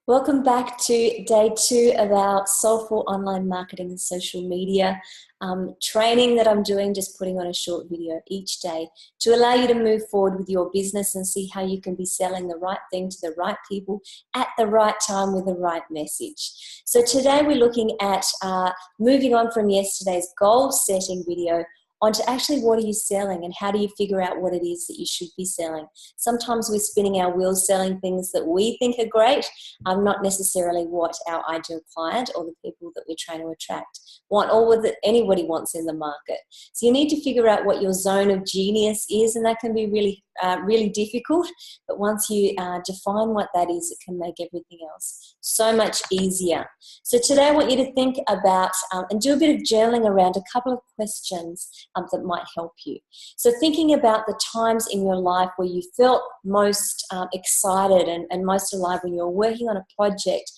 Welcome back to day 2 of our Soulful Online Marketing and Social Media training that I'm doing, just putting on a short video each day to allow you to move forward with your business and see how you can be selling the right thing to the right people at the right time with the right message. So today we're looking at moving on from yesterday's goal setting video onto actually what are you selling and how do you figure out what it is that you should be selling. Sometimes we're spinning our wheels selling things that we think are great, not necessarily what our ideal client or the people that we're trying to attract want or what anybody wants in the market. So you need to figure out what your zone of genius is, and that can be really difficult, but once you define what that is, it can make everything else so much easier. So today I want you to think about and do a bit of journaling around a couple of questions that might help you. So thinking about the times in your life where you felt most excited and most alive when you were working on a project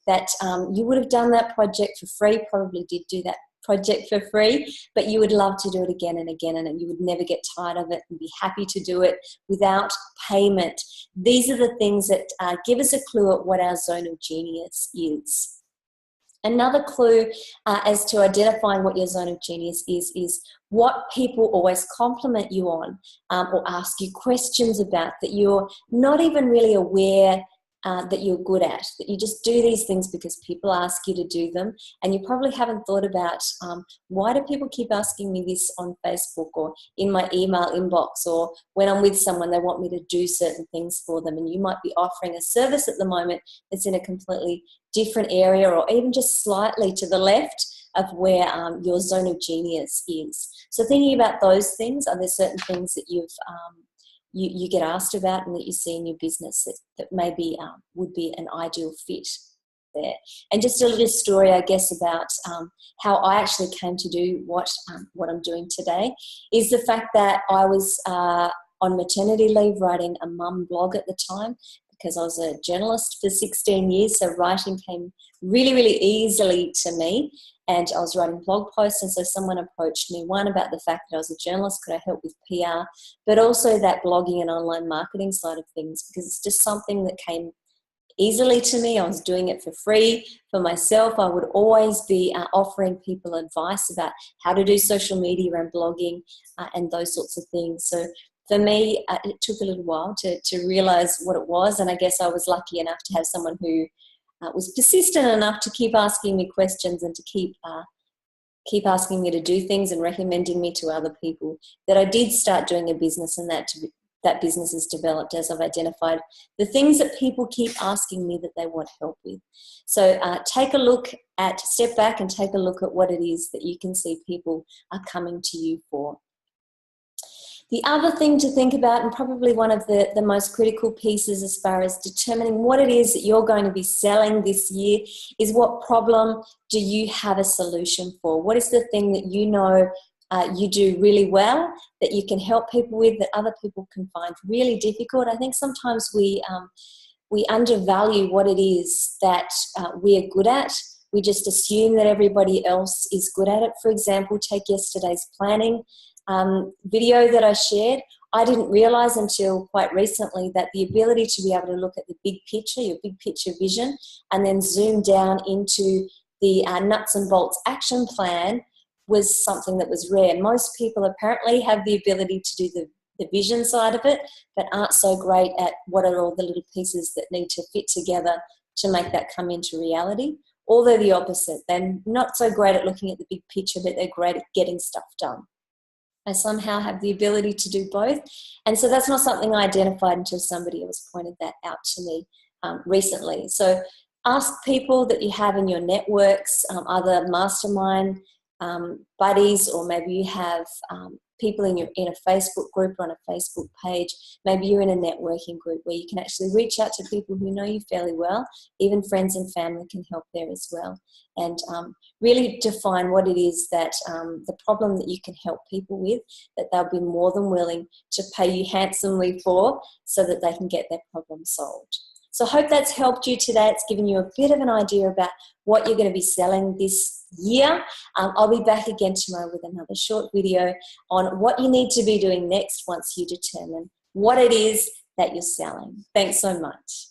that you would have done that project for free, probably did do that project for free, but you would love to do it again and again, and you would never get tired of it and be happy to do it without payment. These are the things that give us a clue at what our zone of genius is. Another clue as to identifying what your zone of genius is what people always compliment you on or ask you questions about that you're not even really aware that you're good at, that you just do these things because people ask you to do them, and you probably haven't thought about why do people keep asking me this on Facebook or in my email inbox, or when I'm with someone they want me to do certain things for them, and you might be offering a service at the moment that's in a completely different area or even just slightly to the left of where your zone of genius is. So thinking about those things, are there certain things that you get asked about and that you see in your business that maybe would be an ideal fit there? And just a little story, I guess, about how I actually came to do what I'm doing today is the fact that I was on maternity leave writing a mum blog at the time, because I was a journalist for 16 years, so writing came really easily to me. And I was writing blog posts, and so someone approached me, one, about the fact that I was a journalist, could I help with PR, but also that blogging and online marketing side of things, because it's just something that came easily to me. I was doing it for free for myself. I would always be offering people advice about how to do social media and blogging and those sorts of things. So for me, it took a little while to realize what it was, and I guess I was lucky enough to have someone who was persistent enough to keep asking me questions and to keep asking me to do things and recommending me to other people, that I did start doing a business, and that business has developed as I've identified the things that people keep asking me that they want help with. So step back and take a look at what it is that you can see people are coming to you for. The other thing to think about, and probably one of the most critical pieces as far as determining what it is that you're going to be selling this year, is what problem do you have a solution for? What is the thing that you know you do really well, that you can help people with, that other people can find really difficult? I think sometimes we undervalue what it is that we're good at. We just assume that everybody else is good at it. For example, take yesterday's planning video that I shared. I didn't realize until quite recently that the ability to be able to look at the big picture, your big picture vision, and then zoom down into the nuts and bolts action plan was something that was rare. Most people apparently have the ability to do the vision side of it, but aren't so great at what are all the little pieces that need to fit together to make that come into reality. Or they're the opposite. They're not so great at looking at the big picture, but they're great at getting stuff done. I somehow have the ability to do both. And so that's not something I identified until somebody else pointed that out to me recently. So ask people that you have in your networks, other mastermind buddies, or maybe you have people in a Facebook group or on a Facebook page. Maybe you're in a networking group where you can actually reach out to people who know you fairly well. Even friends and family can help there as well. And really define what it is that the problem that you can help people with, that they'll be more than willing to pay you handsomely for, so that they can get their problem solved. So I hope that's helped you today. It's given you a bit of an idea about what you're going to be selling this year. I'll be back again tomorrow with another short video on what you need to be doing next once you determine what it is that you're selling. Thanks so much.